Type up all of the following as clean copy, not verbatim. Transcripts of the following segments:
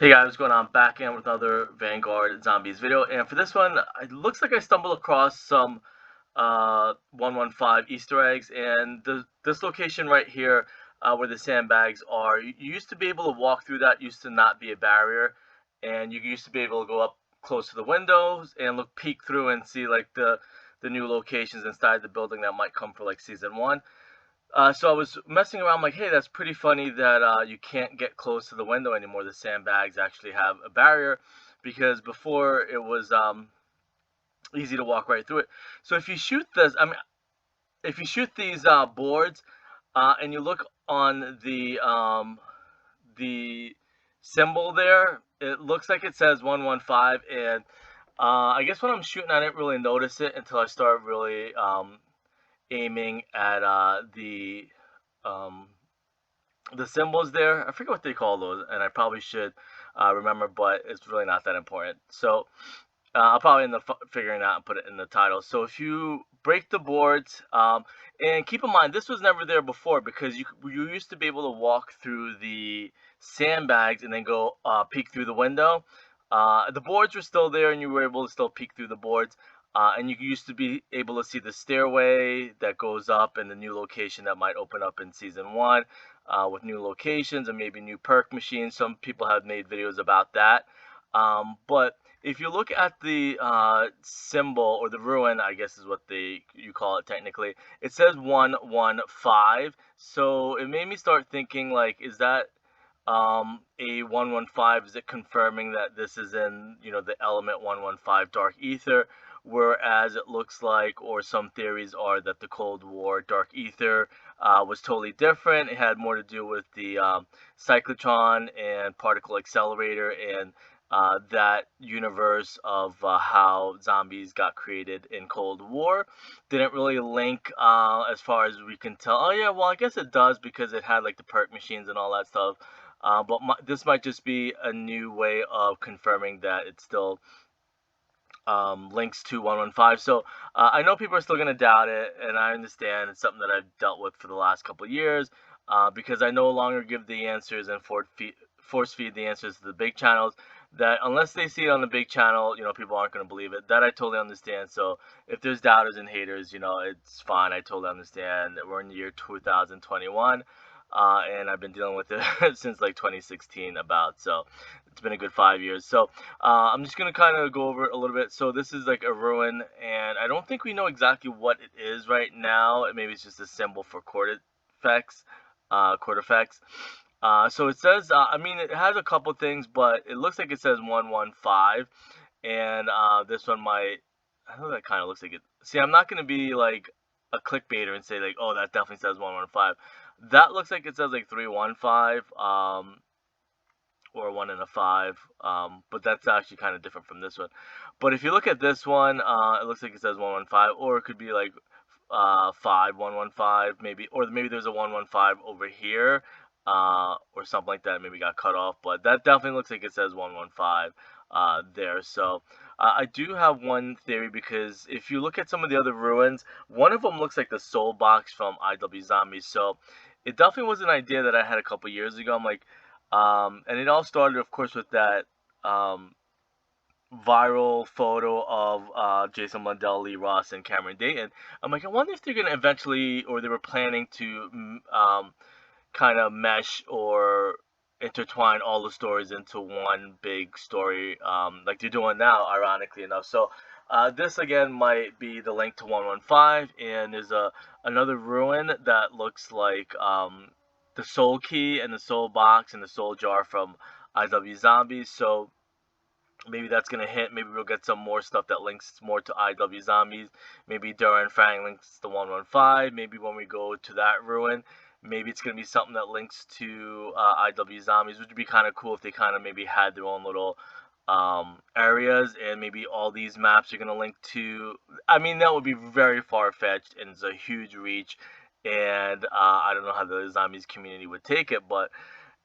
Hey guys, what's going on? Back in with another Vanguard Zombies video, and for this one, it looks like I stumbled across some 115 Easter eggs, and this location right here, where the sandbags are, you used to be able to walk through that. Used to not be a barrier, and you used to be able to go up close to the windows and peek through and see like the new locations inside the building that might come for like season one. So I was messing around, like, hey, that's pretty funny that you can't get close to the window anymore. The sandbags actually have a barrier, because before it was easy to walk right through it. So if you shoot this, I mean, if you shoot these boards and you look on the symbol there, it looks like it says 115, and I guess when I'm shooting, I didn't really notice it until I started really aiming at um, the symbols there. I forget what they call those, and I probably should remember, but it's really not that important. So I'll probably end up figuring it out and put it in the title. So if you break the boards, and keep in mind this was never there before, because you used to be able to walk through the sandbags and then go peek through the window. The boards were still there, and you were able to still peek through the boards. And you used to be able to see the stairway that goes up and the new location that might open up in season one, with new locations and maybe new perk machines. Some people have made videos about that. But if you look at the symbol, or the ruin, I guess is what you call it technically, it says 115. So it made me start thinking, like, is that a 115? Is it confirming that this is in, the element 115 dark ether? Whereas it looks like, or some theories are, that the Cold War dark ether was totally different. It had more to do with the cyclotron and particle accelerator, and that universe of how zombies got created in Cold War. Didn't really link, as far as we can tell. Oh yeah, well, I guess it does, because it had like the perk machines and all that stuff. But this might just be a new way of confirming that it still links to 115. So I know people are still going to doubt it, and I understand. It's something that I've dealt with for the last couple of years, because I no longer give the answers and force feed the answers to the big channels. That unless they see it on the big channel, people aren't going to believe it. That I totally understand. So if there's doubters and haters, it's fine. I totally understand. We're in the year 2021. And I've been dealing with it since like 2016 about. So it's been a good 5 years. So I'm just gonna kind of go over it a little bit. So this is like a ruin, and I don't think we know exactly what it is right now. Maybe it's just a symbol for chord effects. Chord effects. So it says, I mean, it has a couple things, but it looks like it says 115, and this one might. I know that kind of looks like it. See, I'm not gonna be like a clickbaiter and say like, oh, that definitely says 115. That looks like it says like 315, or 1 and a 5, but that's actually kind of different from this one. But if you look at this one, it looks like it says 115, or it could be like 5115 maybe, or maybe there's a 115 over here, or something like that. Maybe got cut off, but that definitely looks like it says 115 there. So I do have one theory, because if you look at some of the other ruins, one of them looks like the soul box from IW Zombies. So it definitely was an idea that I had a couple years ago. I'm like, and it all started, of course, with that viral photo of Jason Lundell, Lee Ross, and Cameron Dayton. I'm like, I wonder if they're gonna eventually, or they were planning to, kind of mesh or intertwine all the stories into one big story, like they're doing now, ironically enough. So this again might be the link to 115, and there's another ruin that looks like the soul key and the soul box and the soul jar from IW Zombies. So maybe that's gonna hit. Maybe we'll get some more stuff that links more to IW Zombies. Maybe Anfang links to 115. Maybe when we go to that ruin, maybe it's gonna be something that links to IW Zombies, which would be kind of cool if they kind of maybe had their own little areas, and maybe all these maps are gonna link to. I mean, that would be very far fetched, and it's a huge reach, and I don't know how the zombies community would take it, but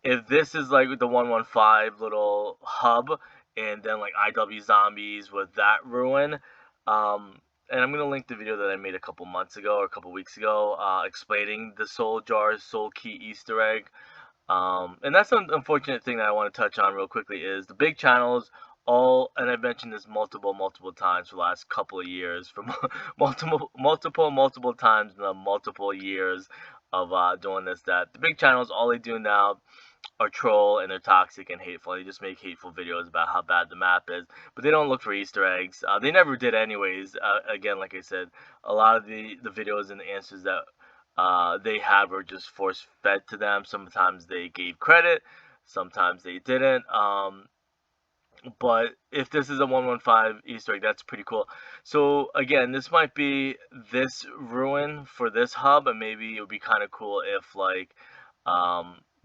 if this is like the 115 little hub, and then like IW Zombies with that ruin, and I'm gonna link the video that I made a couple months ago or a couple weeks ago, explaining the Soul Jar Soul Key Easter egg. And that's an unfortunate thing that I want to touch on real quickly is the big channels all, and I've mentioned this multiple times for the last couple of years, for multiple times in the multiple years of doing this, that the big channels, all they do now are troll, and they're toxic and hateful. They just make hateful videos about how bad the map is, but they don't look for Easter eggs. They never did anyways. Again, like I said, a lot of the videos and the answers that they have are just force fed to them. Sometimes they gave credit, sometimes they didn't. But if this is a 115 Easter egg, that's pretty cool. So again, this might be this ruin for this hub, and maybe it would be kind of cool if like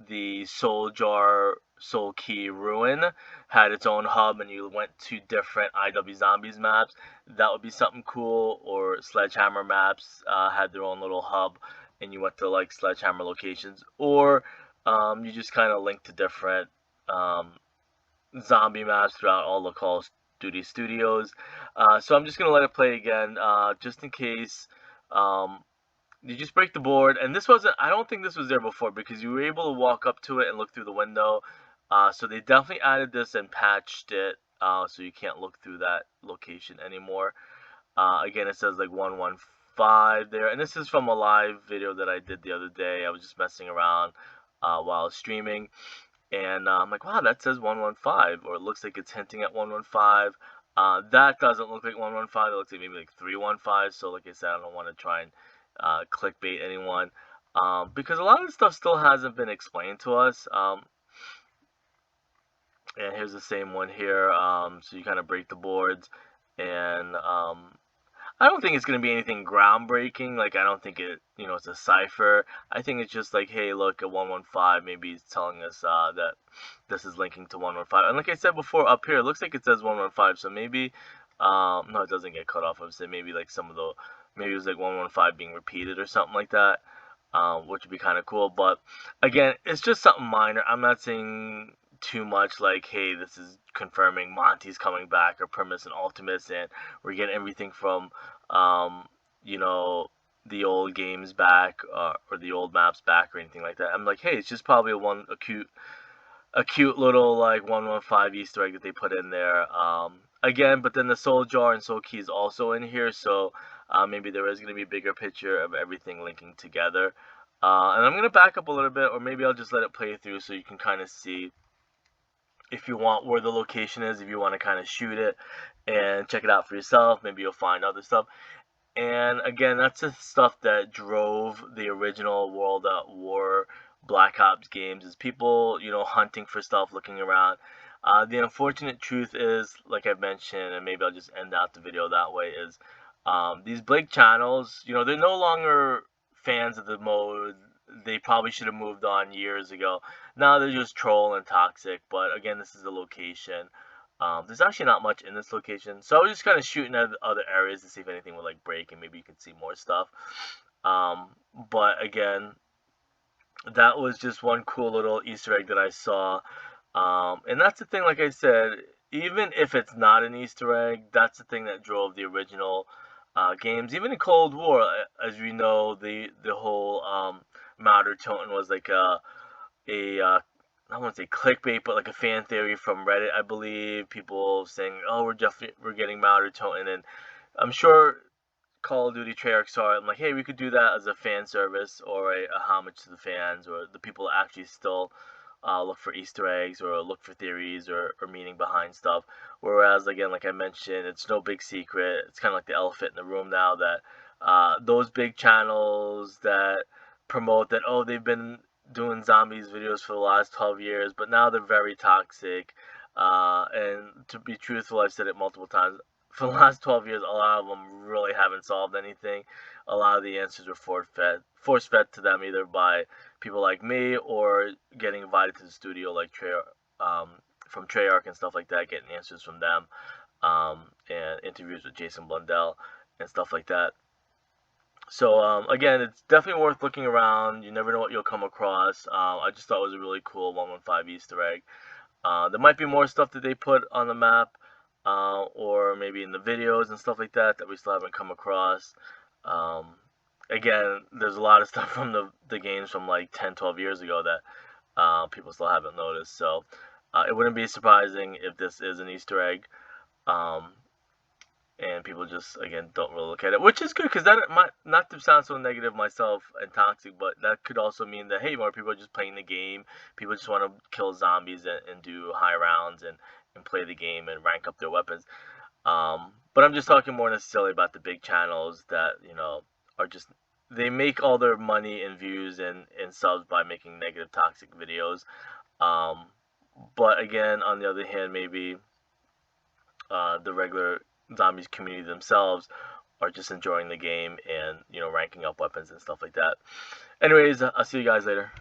the Soul Jar Soul Key ruin had its own hub and you went to different IW Zombies maps. That would be something cool. Or Sledgehammer maps had their own little hub and you went to like Sledgehammer locations. Or you just kind of link to different zombie maps throughout all the Call of Duty studios. So I'm just going to let it play again, just in case. You just break the board, and this wasn't, I don't think this was there before, because you were able to walk up to it and look through the window. So they definitely added this and patched it, so you can't look through that location anymore. Again, it says like 115 there, and this is from a live video that I did the other day. I was just messing around while I was streaming. And I'm like, wow, that says 115, or it looks like it's hinting at 115. That doesn't look like 115. It looks like maybe like 315. So like I said, I don't want to try and clickbait anyone, because a lot of this stuff still hasn't been explained to us. And here's the same one here. So you kind of break the boards, and I don't think it's going to be anything groundbreaking. Like, I don't think it's a cipher. I think it's just like, hey, look, at 115, maybe it's telling us that this is linking to 115. And like I said before, up here, it looks like it says 115. So maybe, no, it doesn't get cut off. I would say maybe like maybe it was like 115 being repeated or something like that, which would be kind of cool. But again, it's just something minor. I'm not saying too much like, hey, this is confirming Monty's coming back, or Primus and Ultimates, and we're getting everything from the old games back, or the old maps back, or anything like that. I'm like, hey, it's just probably a cute little like 115 Easter egg that they put in there. Again, but then the Soul Jar and Soul Key is also in here, so maybe there is going to be a bigger picture of everything linking together. And I'm going to back up a little bit, or maybe I'll just let it play through so you can kind of see, if you want, where the location is, if you want to kind of shoot it and check it out for yourself. Maybe you'll find other stuff. And again, that's the stuff that drove the original World at War Black Ops games, is people, hunting for stuff, looking around. The unfortunate truth is, like I've mentioned, and maybe I'll just end out the video that way, is these big channels, they're no longer fans of the mode. They probably should have moved on years ago. Now they're just troll and toxic. But again, this is the location. There's actually not much in this location, so I was just kind of shooting at other areas to see if anything would like break, and maybe you could see more stuff. But again, that was just one cool little Easter egg that I saw. And that's the thing, like I said, even if it's not an Easter egg, that's the thing that drove the original games. Even in Cold War, as we know, the whole Mauder Toten was like I won't say clickbait, but like a fan theory from Reddit, I believe. People saying, oh, we're getting Mauder Toten, and I'm sure Call of Duty Treyarch saw it. I'm like, hey, we could do that as a fan service, or a homage to the fans, or the people that actually still look for Easter eggs, or look for theories, or meaning behind stuff. Whereas, again, like I mentioned, it's no big secret. It's kind of like the elephant in the room now, that those big channels that promote that, oh, they've been doing zombies videos for the last 12 years, but now they're very toxic. And to be truthful, I've said it multiple times, for the last 12 years, a lot of them really haven't solved anything. A lot of the answers were force fed to them, either by people like me, or getting invited to the studio like from Treyarch and stuff like that, getting answers from them, and interviews with Jason Blundell and stuff like that. So again, it's definitely worth looking around. You never know what you'll come across. I just thought it was a really cool 115 Easter egg. There might be more stuff that they put on the map, or maybe in the videos and stuff like that we still haven't come across. Again, there's a lot of stuff from the games from like 10, 12 years ago that people still haven't noticed. So it wouldn't be surprising if this is an Easter egg. Um, and people just, again, don't really look at it, which is good, because that might, not to sound so negative myself and toxic, but that could also mean that, hey, more people are just playing the game. People just want to kill zombies and do high rounds and play the game and rank up their weapons. But I'm just talking more necessarily about the big channels that, are just, they make all their money and views and subs by making negative, toxic videos. Um, but again, on the other hand, maybe the regular zombies community themselves are just enjoying the game and ranking up weapons and stuff like that. Anyways, I'll see you guys later.